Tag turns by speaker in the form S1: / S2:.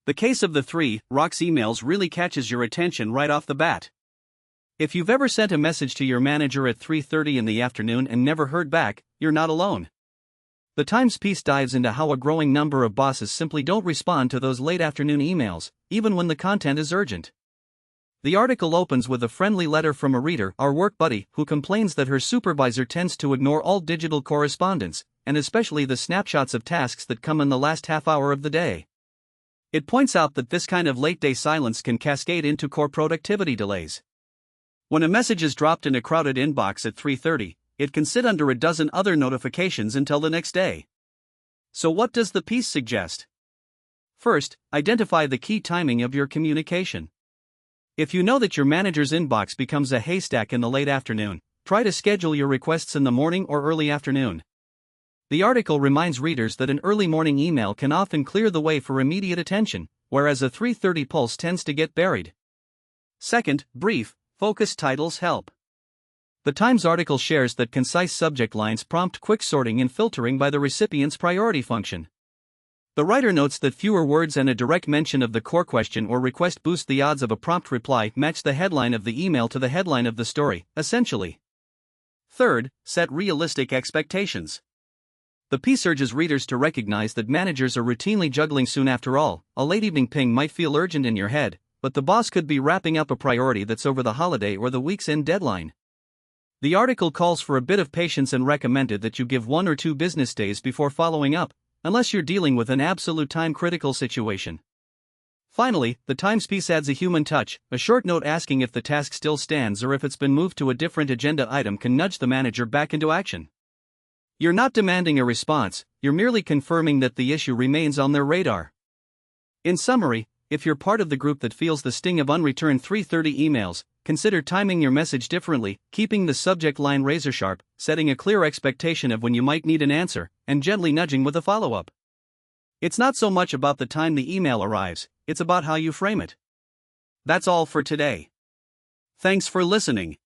S1: The case of the 3 rocks emails really catches your attention right off the bat. If you've ever sent a message to your manager at 3:30 in the afternoon and never heard back, you're not alone. The Times piece dives into how a growing number of bosses simply don't respond to those late afternoon emails, even when the content is urgent. The article opens with a friendly letter from a reader, our work buddy, who complains that her supervisor tends to ignore all digital correspondence, and especially the snapshots of tasks that come in the last half hour of the day. It points out that this kind of late-day silence can cascade into core productivity delays. When a message is dropped in a crowded inbox at 3:30, it can sit under a dozen other notifications until the next day. So what does the piece suggest? First, identify the key timing of your communication. If you know that your manager's inbox becomes a haystack in the late afternoon, try to schedule your requests in the morning or early afternoon. The article reminds readers that an early morning email can often clear the way for immediate attention, whereas a 3:30 pulse tends to get buried. Second, brief, focused titles help. The Times article shares that concise subject lines prompt quick sorting and filtering by the recipient's priority function. The writer notes that fewer words and a direct mention of the core question or request boost the odds of a prompt reply. Match the headline of the email to the headline of the story, essentially. Third, set realistic expectations. The piece urges readers to recognize that managers are routinely juggling. Soon after all, a late evening ping might feel urgent in your head, but the boss could be wrapping up a priority that's over the holiday or the week's end deadline. The article calls for a bit of patience and recommended that you give 1 or 2 business days before following up, unless you're dealing with an absolute time-critical situation. Finally, the Times piece adds a human touch. A short note asking if the task still stands or if it's been moved to a different agenda item can nudge the manager back into action. You're not demanding a response, you're merely confirming that the issue remains on their radar. In summary, if you're part of the group that feels the sting of unreturned 3:30 emails, consider timing your message differently, keeping the subject line razor-sharp, setting a clear expectation of when you might need an answer, and gently nudging with a follow-up. It's not so much about the time the email arrives, it's about how you frame it. That's all for today. Thanks for listening.